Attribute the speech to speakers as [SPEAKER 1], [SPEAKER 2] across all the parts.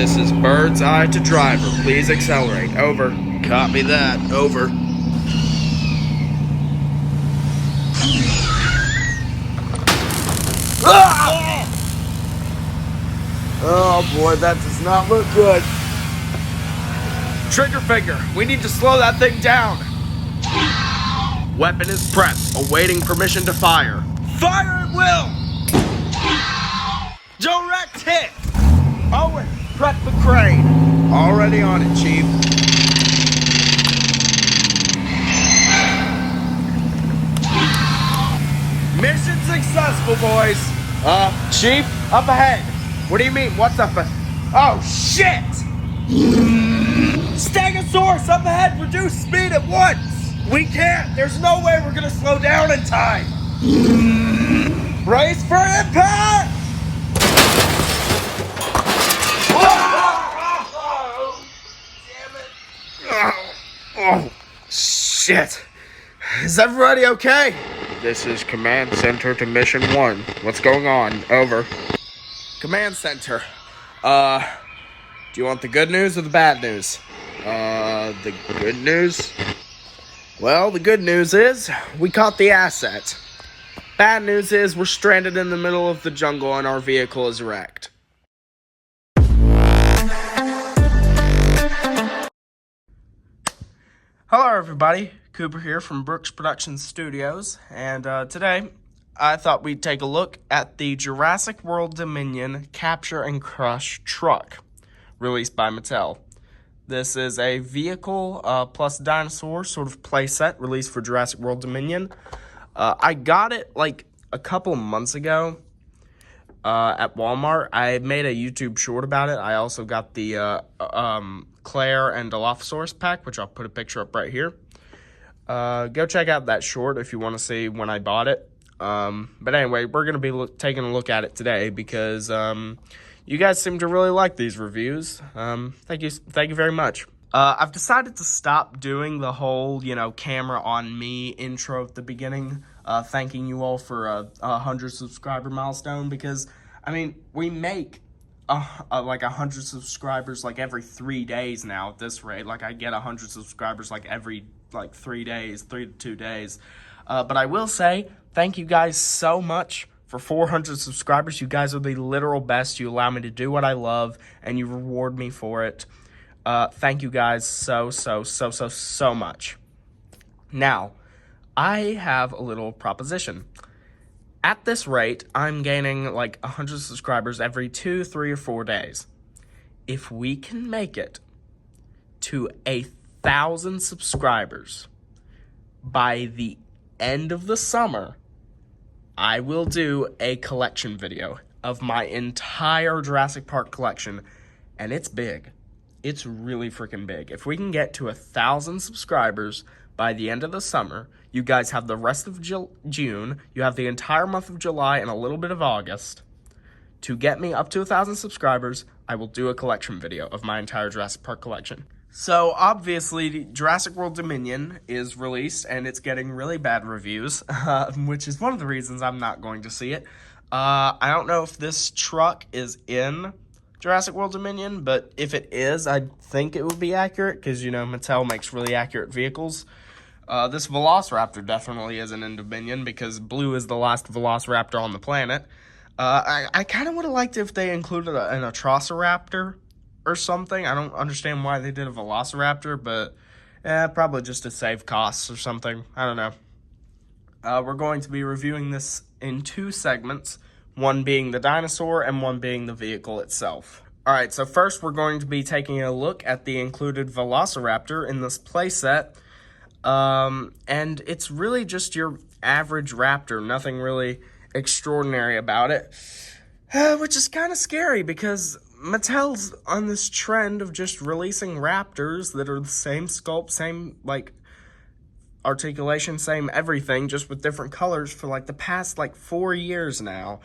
[SPEAKER 1] This is bird's eye to driver. Please accelerate. Over. Copy that. Over. Ah! Oh boy, that does not look good. Trigger finger, we need to slow that thing down. Weapon is prepped, awaiting permission to fire. Fire at will! Direct hit! Owen, prep the crane. Already on it, Chief. Mission successful, boys. Chief, up ahead. What do you mean, what's up ahead? Oh, shit! Stegosaurus, up ahead, reduce speed at once! We can't, there's no way we're gonna slow down in time! Brace for impact! Oh, damn it. Oh, shit. Is everybody okay? This is Command Center to Mission 1. What's going on? Over. Command Center. Do you want the good news or the bad news? The good news? Well, the good news is we caught the asset. Bad news is we're stranded in the middle of the jungle and our vehicle is wrecked. Hello everybody, Cooper here from Brooks Production Studios, and today I thought we'd take a look at the Jurassic World Dominion Capture and Crush truck, released by Mattel. This is a vehicle plus dinosaur sort of playset released for Jurassic World Dominion. I got it like a couple of months ago at Walmart. I made a YouTube short about it. I also got the Claire and Dilophosaurus pack, which I'll put a picture up right here. Go check out that short if you want to see when I bought it. But anyway, we're going to be taking a look at it today because you guys seem to really like these reviews. Thank you very much. I've decided to stop doing the whole, camera on me intro at the beginning, thanking you all for a 100 subscriber milestone because, we make like 100 subscribers like every 3 days now at this rate. Like I get 100 subscribers like every 3 days, 3 to 2 days. But I will say thank you guys so much for 400 subscribers. You guys are the literal best. You allow me to do what I love and you reward me for it. Thank you guys so much. Now, I have a little proposition. At this rate, I'm gaining like 100 subscribers every 2, 3, or 4 days. If we can make it to 1,000 subscribers by the end of the summer, I will do a collection video of my entire Jurassic Park collection, and it's big. It's really freaking big. If we can get to 1,000 subscribers by the end of the summer, you guys have the rest of June, you have the entire month of July and a little bit of August. To get me up to 1,000 subscribers, I will do a collection video of my entire Jurassic Park collection. So, obviously, Jurassic World Dominion is released, and it's getting really bad reviews, which is one of the reasons I'm not going to see it. I don't know if this truck is in Jurassic World Dominion, but if it is, I think it would be accurate, because, Mattel makes really accurate vehicles. This Velociraptor definitely isn't in Dominion, because Blue is the last Velociraptor on the planet. I kind of would have liked if they included an Atrociraptor or something. I don't understand why they did a Velociraptor, but probably just to save costs or something. I don't know. We're going to be reviewing this in 2 segments, one being the dinosaur and one being the vehicle itself. Alright, so first we're going to be taking a look at the included Velociraptor in this playset. And it's really just your average raptor, nothing really extraordinary about it. Which is kind of scary because Mattel's on this trend of just releasing raptors that are the same sculpt, same, articulation, same everything, just with different colors for, the past, 4 years now.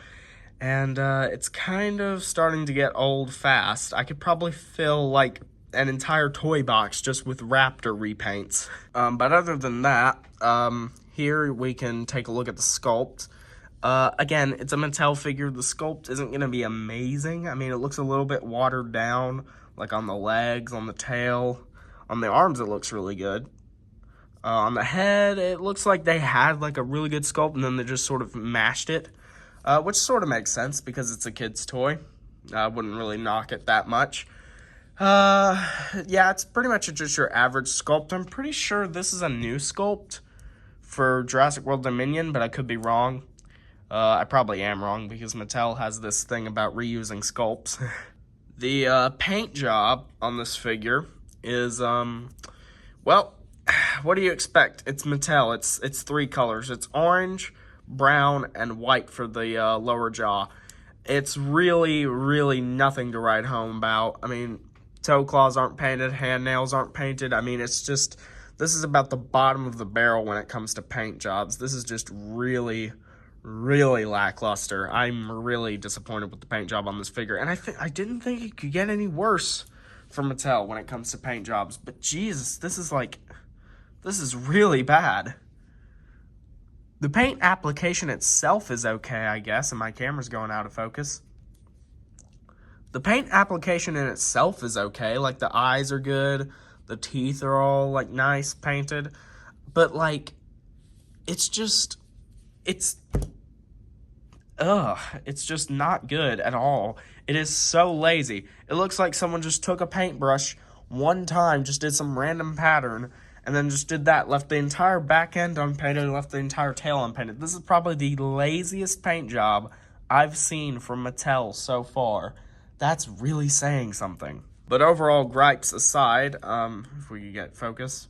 [SPEAKER 1] And, it's kind of starting to get old fast. I could probably fill, an entire toy box just with raptor repaints. But other than that, here we can take a look at the sculpt. Again, it's a Mattel figure. The sculpt isn't going to be amazing. I mean, it looks a little bit watered down, like on the legs, on the tail. On the arms, it looks really good. On the head, it looks like they had like a really good sculpt and then they just sort of mashed it, which sort of makes sense because it's a kid's toy. I wouldn't really knock it that much. Yeah, it's pretty much just your average sculpt. I'm pretty sure this is a new sculpt for Jurassic World Dominion, but I could be wrong. I probably am wrong because Mattel has this thing about reusing sculpts. The paint job on this figure is, well, what do you expect? It's Mattel. It's three colors. It's orange, brown, and white for the lower jaw. It's really, really nothing to write home about. I mean, toe claws aren't painted, hand nails aren't painted. I mean, it's just, this is about the bottom of the barrel when it comes to paint jobs. This is just really, really lackluster. I'm really disappointed with the paint job on this figure. And I didn't think it could get any worse from Mattel when it comes to paint jobs. But Jesus, this is really bad. The paint application itself is okay, I guess, and my camera's going out of focus. The paint application in itself is okay. Like, the eyes are good. The teeth are all, like, nice painted. But, like, it's just, it's just not good at all. It is so lazy. It looks like someone just took a paintbrush one time, just did some random pattern, and then just did that, left the entire back end unpainted, left the entire tail unpainted. This is probably the laziest paint job I've seen from Mattel so far. That's really saying something. But overall gripes aside, if we could get focus.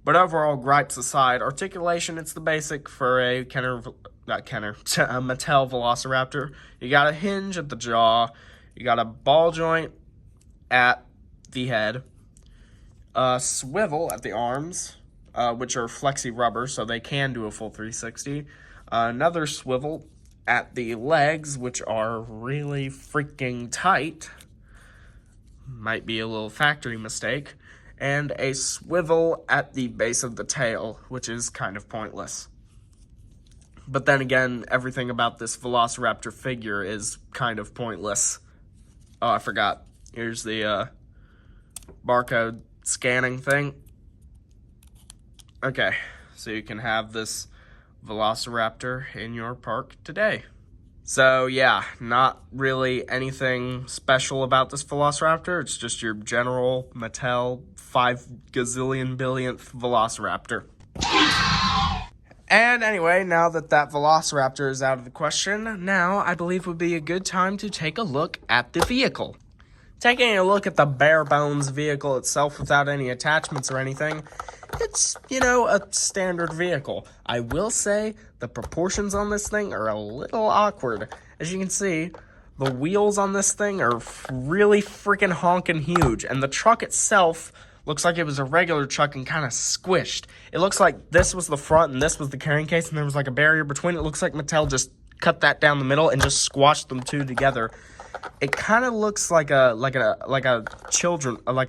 [SPEAKER 1] But overall gripes aside, articulation, it's the basic for a Mattel Velociraptor. You got a hinge at the jaw, you got a ball joint at the head, a swivel at the arms, which are flexi rubber, so they can do a full 360. Another swivel at the legs, which are really freaking tight. Might be a little factory mistake. And a swivel at the base of the tail, which is kind of pointless. But then again, everything about this Velociraptor figure is kind of pointless. Oh, I forgot. Here's the barcode scanning thing. Okay, so you can have this Velociraptor in your park today. So yeah, not really anything special about this Velociraptor. It's just your general Mattel 5 gazillion billionth Velociraptor. And anyway, now that Velociraptor is out of the question, now I believe would be a good time to take a look at the vehicle. Taking a look at the bare bones vehicle itself without any attachments or anything, it's, a standard vehicle. I will say the proportions on this thing are a little awkward. As you can see, the wheels on this thing are really freaking honking huge, and the truck itself looks like it was a regular truck and kind of squished. It looks like this was the front and this was the carrying case, and there was like a barrier between. It looks like Mattel just cut that down the middle and just squashed them two together. It kind of looks like a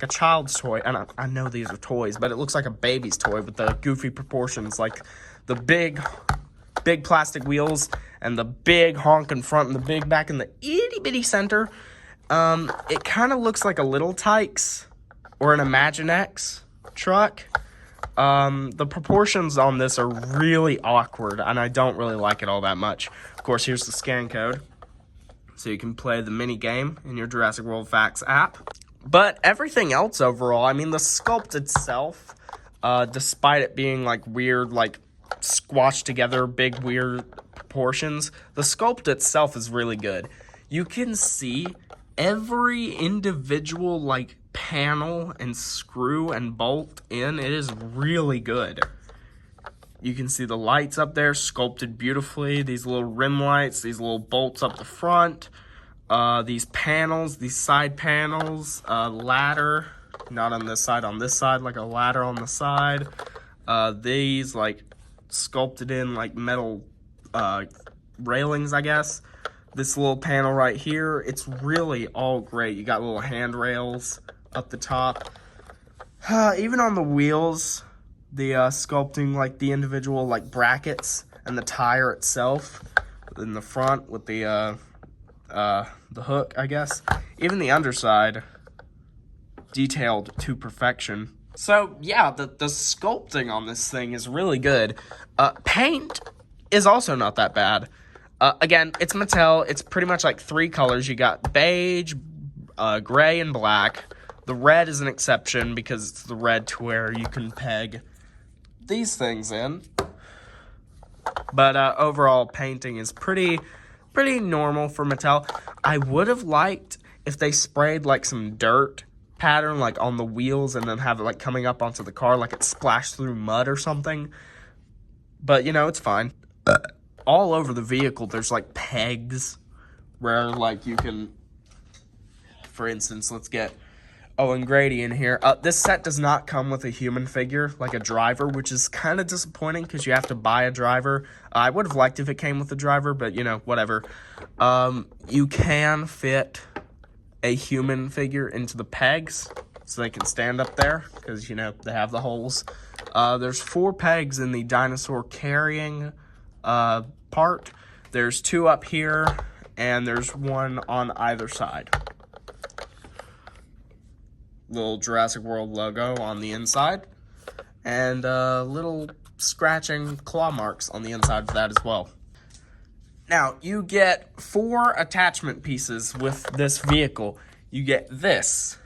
[SPEAKER 1] child's toy, and I know these are toys, but it looks like a baby's toy with the goofy proportions, like the big plastic wheels and the big honking front and the big back and the itty bitty center. It kind of looks like a Little Tykes or an Imaginext truck. The proportions on this are really awkward, and I don't really like it all that much. Of course, here's the scan code, so you can play the mini game in your Jurassic World Facts app. But everything else overall, I mean, the sculpt itself, despite it being like weird, like squashed together, big weird proportions, the sculpt itself is really good. You can see every individual like panel and screw and bolt in. It is really good. You can see the lights up there sculpted beautifully. These little rim lights, these little bolts up the front, these panels, these side panels, ladder, not on this side, like a ladder on the side. These like sculpted in like metal railings, I guess. This little panel right here, it's really all great. You got little handrails up the top. Even on the wheels, the sculpting, like the individual like brackets and the tire itself in the front with the hook, I guess. Even the underside, detailed to perfection. So yeah, the sculpting on this thing is really good. Paint is also not that bad. Again, it's Mattel. It's pretty much like 3 colors. You got beige, gray, and black. The red is an exception because it's the red to where you can peg these things in. But overall, painting is pretty normal for Mattel. I would have liked if they sprayed like some dirt pattern like on the wheels and then have it like coming up onto the car like it splashed through mud or something. But, you know, it's fine. All over the vehicle, there's like pegs where like you can, for instance, let's get Owen Grady in here. This set does not come with a human figure, like a driver, which is kind of disappointing because you have to buy a driver. I would have liked if it came with a driver, but, you know, whatever. You can fit a human figure into the pegs so they can stand up there because, you know, they have the holes. There's 4 pegs in the dinosaur carrying part. There's 2 up here, and there's 1 on either side. Little Jurassic World logo on the inside, and little scratching claw marks on the inside of that as well. Now, you get 4 attachment pieces with this vehicle. You get this,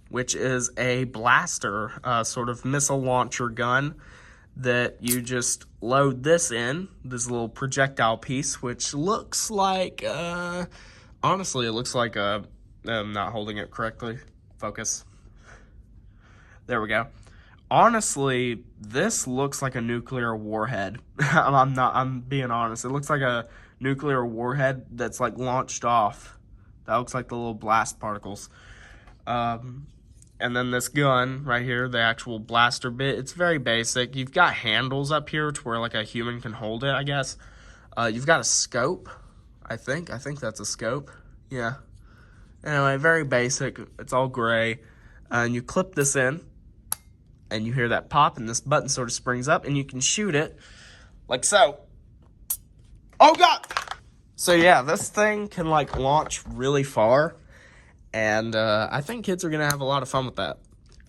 [SPEAKER 1] which is a blaster, sort of missile launcher gun that you just load this in, this little projectile piece, which looks like, honestly, it looks like I'm not holding it correctly. Focus. There we go. Honestly, this looks like a nuclear warhead. I'm being honest. It looks like a nuclear warhead that's like launched off. That looks like the little blast particles. And then this gun right here, the actual blaster bit, it's very basic. You've got handles up here to where like a human can hold it, I guess. You've got a scope, I think. I think that's a scope. Yeah. Anyway, very basic. It's all gray. And you clip this in, and you hear that pop, and this button sort of springs up, and you can shoot it like so. Oh, God! So, yeah, this thing can, like, launch really far. And I think kids are going to have a lot of fun with that.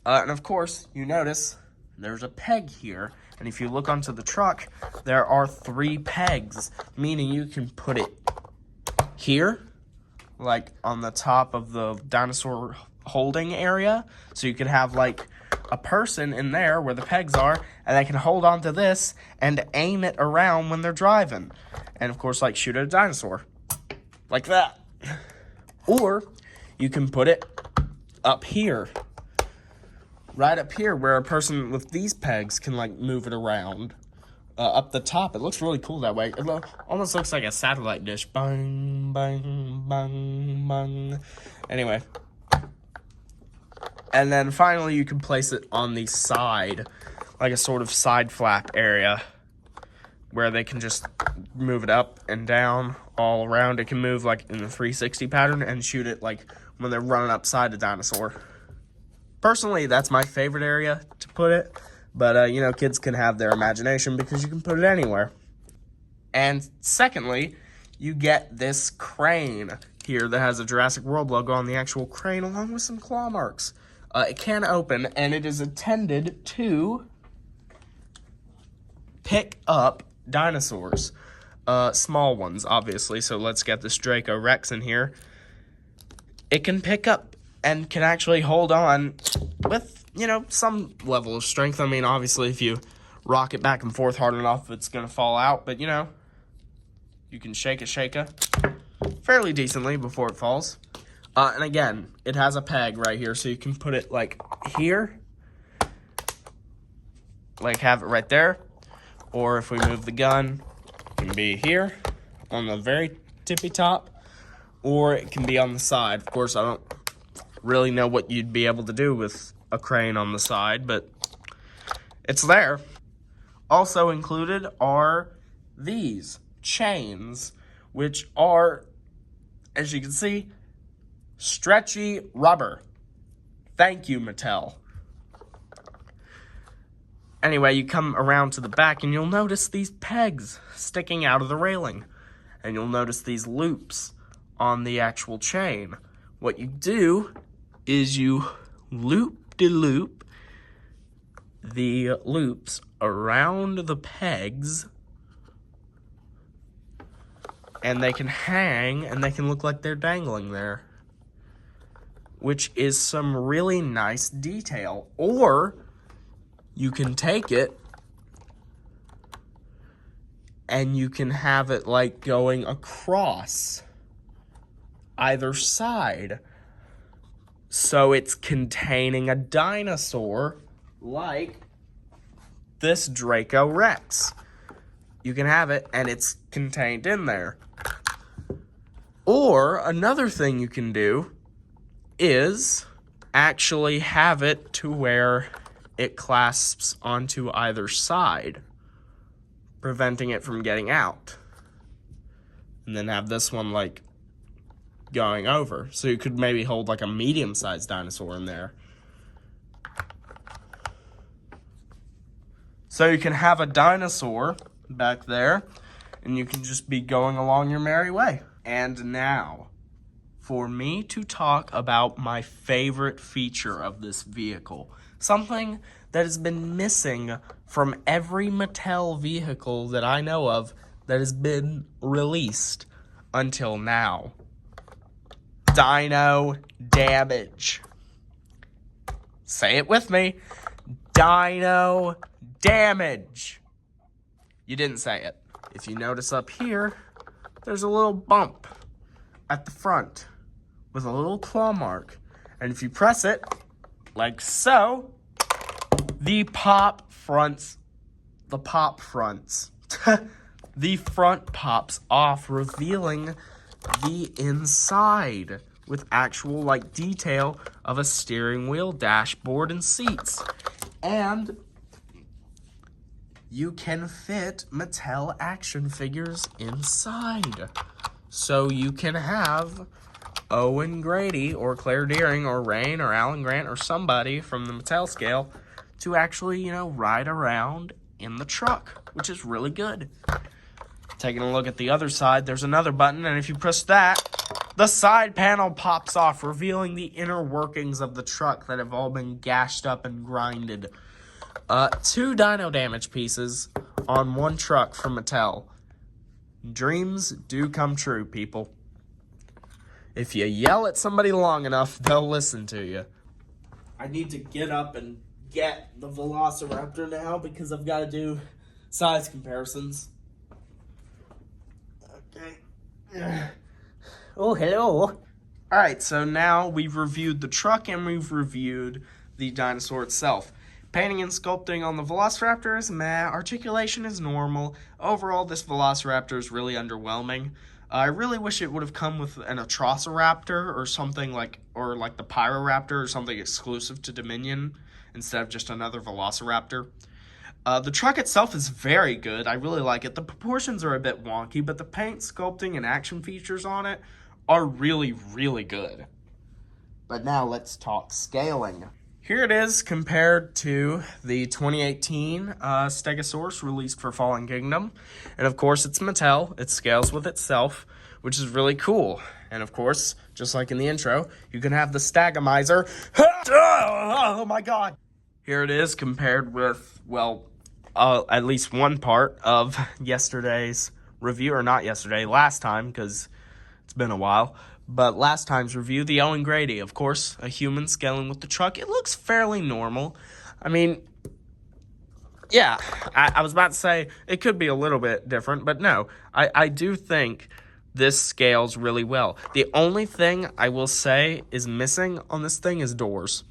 [SPEAKER 1] And, of course, you notice there's a peg here. And if you look onto the truck, there are 3 pegs, meaning you can put it here, like on the top of the dinosaur holding area. So you could have, like, a person in there where the pegs are, and they can hold on to this and aim it around when they're driving. And, of course, like, shoot at a dinosaur. Like that. Or you can put it up here. Right up here where a person with these pegs can, like, move it around. Up the top. It looks really cool that way. It almost looks like a satellite dish. Bang, bang, bang, bang. Anyway. And then finally you can place it on the side. Like a sort of side flap area. Where they can just move it up and down all around. It can move like in the 360 pattern and shoot it like when they're running upside a dinosaur. Personally, that's my favorite area to put it. But, you know, kids can have their imagination because you can put it anywhere. And secondly, you get this crane here that has a Jurassic World logo on the actual crane along with some claw marks. It can open, and it is intended to pick up dinosaurs. Small ones, obviously. So let's get this Draco Rex in here. It can pick up and can actually hold on with, you know, some level of strength. I mean, obviously, if you rock it back and forth hard enough, it's going to fall out. But, you know, you can shake it fairly decently before it falls. And again, it has a peg right here, so you can put it, like, here. Like, have it right there. Or if we move the gun, it can be here on the very tippy top. Or it can be on the side. Of course, I don't really know what you'd be able to do with a crane on the side, but it's there. Also included are these chains, which are, as you can see, stretchy rubber. Thank you, Mattel. Anyway, you come around to the back and you'll notice these pegs sticking out of the railing. And you'll notice these loops on the actual chain. What you do is you loop-de-loop the loops around the pegs, and they can hang and they can look like they're dangling there, which is some really nice detail. Or you can take it and you can have it like going across either side. So it's containing a dinosaur like this Draco Rex. You can have it and it's contained in there. Or another thing you can do is actually have it to where it clasps onto either side, preventing it from getting out. And then have this one like going over. So you could maybe hold like a medium-sized dinosaur in there. So you can have a dinosaur back there, and you can just be going along your merry way. And now, for me to talk about my favorite feature of this vehicle, something that has been missing from every Mattel vehicle that I know of that has been released until now. Dino damage. Say it with me. Dino damage. You didn't say it. If you notice up here, there's a little bump at the front with a little claw mark. And if you press it, like so, the front pops off, revealing the inside with actual like detail of a steering wheel, dashboard, and seats. And you can fit Mattel action figures inside. So you can have Owen Grady or Claire Dearing or Rain or Alan Grant or somebody from the Mattel scale to actually, ride around in the truck, which is really good. Taking a look at the other side, there's another button, and if you press that, the side panel pops off, revealing the inner workings of the truck that have all been gashed up and grinded. 2 dino damage pieces on one truck from Mattel. Dreams do come true, people. If you yell at somebody long enough, they'll listen to you. I need to get up and get the Velociraptor now because I've got to do size comparisons. Okay. Oh, hello. Alright, so now we've reviewed the truck and we've reviewed the dinosaur itself. Painting and sculpting on the Velociraptor is meh. Articulation is normal. Overall, this Velociraptor is really underwhelming. I really wish it would have come with an Atrociraptor or something like the Pyroraptor or something exclusive to Dominion instead of just another Velociraptor. The truck itself is very good. I really like it. The proportions are a bit wonky, but the paint, sculpting, and action features on it are really, really good. But now let's talk scaling. Here it is compared to the 2018 Stegosaurus released for Fallen Kingdom. And of course, it's Mattel. It scales with itself, which is really cool. And of course, just like in the intro, you can have the Stagomizer. Oh my god! Here it is compared with, at least one part of yesterday's review, or not yesterday, last time, because it's been a while. But last time's review, the Owen Grady, of course, a human scaling with the truck. It looks fairly normal. I mean, yeah, I was about to say it could be a little bit different, but no, I do think this scales really well. The only thing I will say is missing on this thing is doors.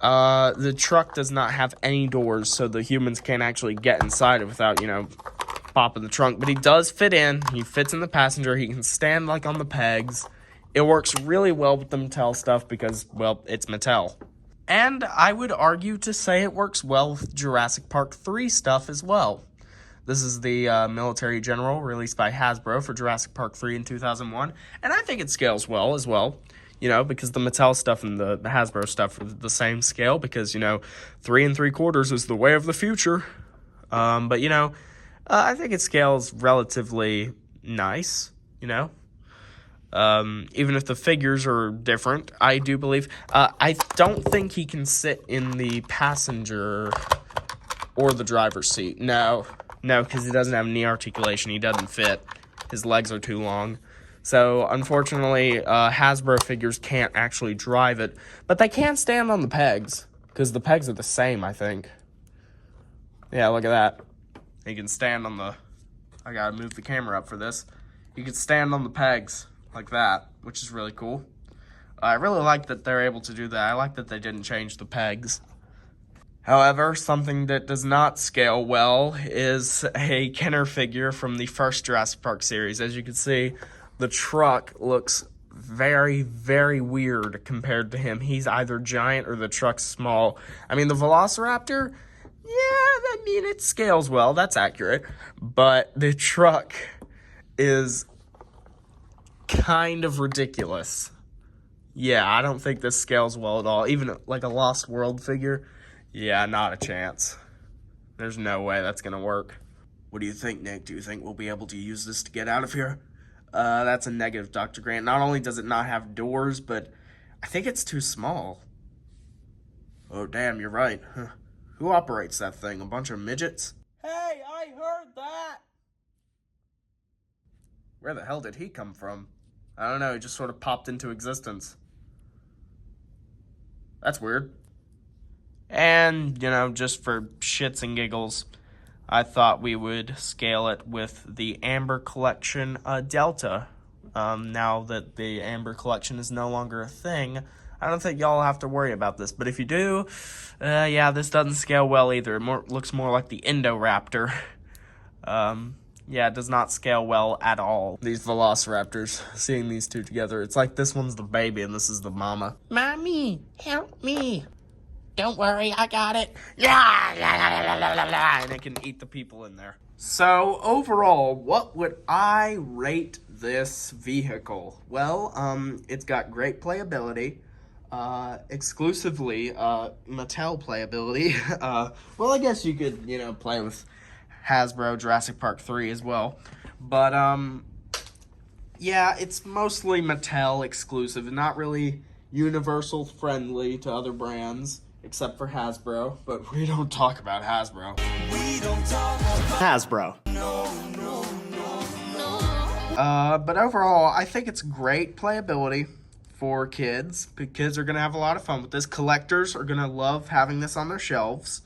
[SPEAKER 1] The truck does not have any doors, so the humans can't actually get inside it without, popping the trunk. But he does fit in. He fits in the passenger. He can stand, on the pegs. It works really well with the Mattel stuff because, it's Mattel. And I would argue to say it works well with Jurassic Park 3 stuff as well. This is the military general released by Hasbro for Jurassic Park 3 in 2001. And I think it scales well as well. because the Mattel stuff and the Hasbro stuff are the same scale because, 3 3/4 is the way of the future. But, I think it scales relatively nice, even if the figures are different. I do believe, I don't think he can sit in the passenger or the driver's seat. No, because he doesn't have knee articulation. He doesn't fit. His legs are too long. So, unfortunately, Hasbro figures can't actually drive it. But they can stand on the pegs, because the pegs are the same, I think. Yeah, look at that. He can stand on the... I gotta move the camera up for this. You can stand on the pegs like that, which is really cool. I really like that they're able to do that. I like that they didn't change the pegs. However, something that does not scale well is a Kenner figure from the first Jurassic Park series. As you can see, the truck looks very, very weird compared to him. He's either giant or the truck's small. I mean, the Velociraptor, it scales well. That's accurate. But the truck is kind of ridiculous. Yeah, I don't think this scales well at all. Even like a Lost World figure, yeah, not a chance. There's no way that's going to work. What do you think, Nick? Do you think we'll be able to use this to get out of here? That's a negative, Dr. Grant. Not only does it not have doors, but I think it's too small. Oh, damn, you're right. Huh. Who operates that thing? A bunch of midgets? Hey, I heard that! Where the hell did he come from? I don't know, he just sort of popped into existence. That's weird. And, just for shits and giggles, I thought we would scale it with the Amber Collection Delta. Now that the Amber Collection is no longer a thing, I don't think y'all have to worry about this. But if you do, this doesn't scale well either. It looks more like the Indoraptor. It does not scale well at all. These Velociraptors, seeing these two together, it's like this one's the baby and this is the mama. Mommy, help me. Don't worry, I got it. And it can eat the people in there. So, overall, what would I rate this vehicle? Well, it's got great playability. Exclusively, Mattel playability. Well, I guess you could, play with Hasbro Jurassic Park 3 as well. But, it's mostly Mattel exclusive, not really universal friendly to other brands. Except for Hasbro, but we don't talk about Hasbro. We don't talk about Hasbro. No. But overall, I think it's great playability for kids. Kids are going to have a lot of fun with this. Collectors are going to love having this on their shelves.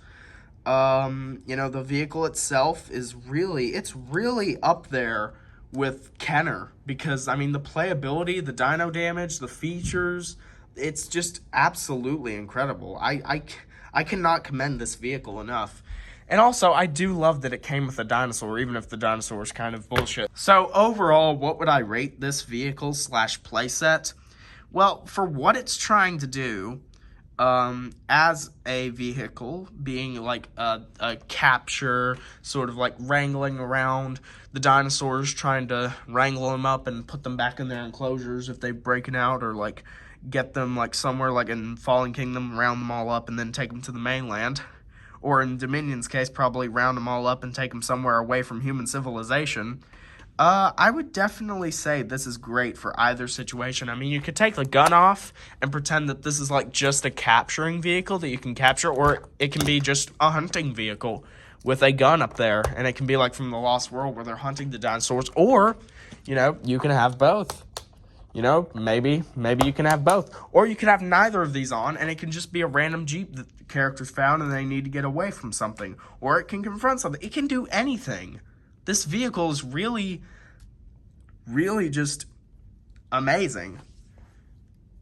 [SPEAKER 1] The vehicle itself is really up there with Kenner. Because, the playability, the dyno damage, the features... It's just absolutely incredible. I cannot commend this vehicle enough. And also, I do love that it came with a dinosaur, even if the dinosaur is kind of bullshit. So, overall, what would I rate this vehicle / playset? Well, for what it's trying to do, as a vehicle, being like a capture, sort of like wrangling around the dinosaurs, trying to wrangle them up and put them back in their enclosures if they've broken out, or like get them like somewhere like in Fallen Kingdom, round them all up and then take them to the mainland. Or in Dominion's case, probably round them all up and take them somewhere away from human civilization. I would definitely say this is great for either situation. You could take the gun off and pretend that this is like just a capturing vehicle that you can capture, or it can be just a hunting vehicle with a gun up there, and it can be like from the Lost World where they're hunting the dinosaurs, or, you can have both. Maybe you can have both. Or you can have neither of these on, and it can just be a random Jeep that the characters found and they need to get away from something. Or it can confront something. It can do anything. This vehicle is really just amazing.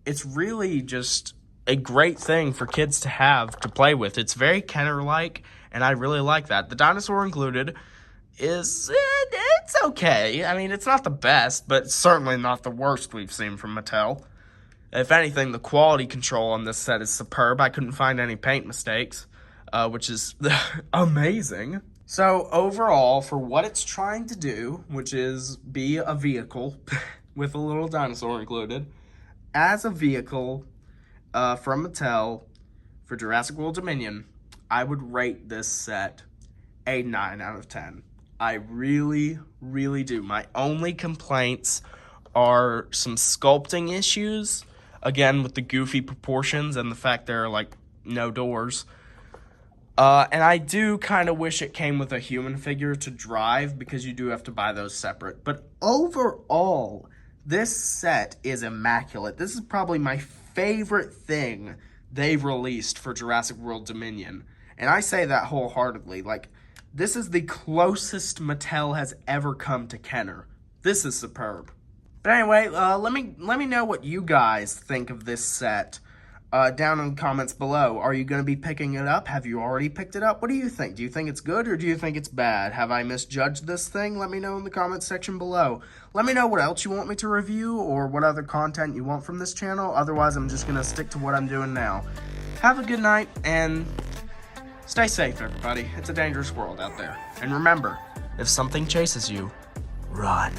[SPEAKER 1] It's really just a great thing for kids to have to play with. It's very Kenner-like, and I really like that. The dinosaur included it's okay. It's not the best, but it's certainly not the worst we've seen from Mattel. If anything, the quality control on this set is superb. I couldn't find any paint mistakes, which is amazing. So overall, for what it's trying to do, which is be a vehicle with a little dinosaur included, as a vehicle from Mattel for Jurassic World Dominion, I would rate this set a 9 out of 10. I really, really do. My only complaints are some sculpting issues, again, with the goofy proportions and the fact there are, like, no doors. And I do kind of wish it came with a human figure to drive, because you do have to buy those separate. But overall, this set is immaculate. This is probably my favorite thing they've released for Jurassic World Dominion. And I say that wholeheartedly. Like, this is the closest Mattel has ever come to Kenner. This is superb. But anyway, let me know what you guys think of this set down in the comments below. Are you going to be picking it up? Have you already picked it up? What do you think? Do you think it's good, or do you think it's bad? Have I misjudged this thing? Let me know in the comments section below. Let me know what else you want me to review, or what other content you want from this channel. Otherwise, I'm just going to stick to what I'm doing now. Have a good night, and stay safe, everybody. It's a dangerous world out there. And remember, if something chases you, run.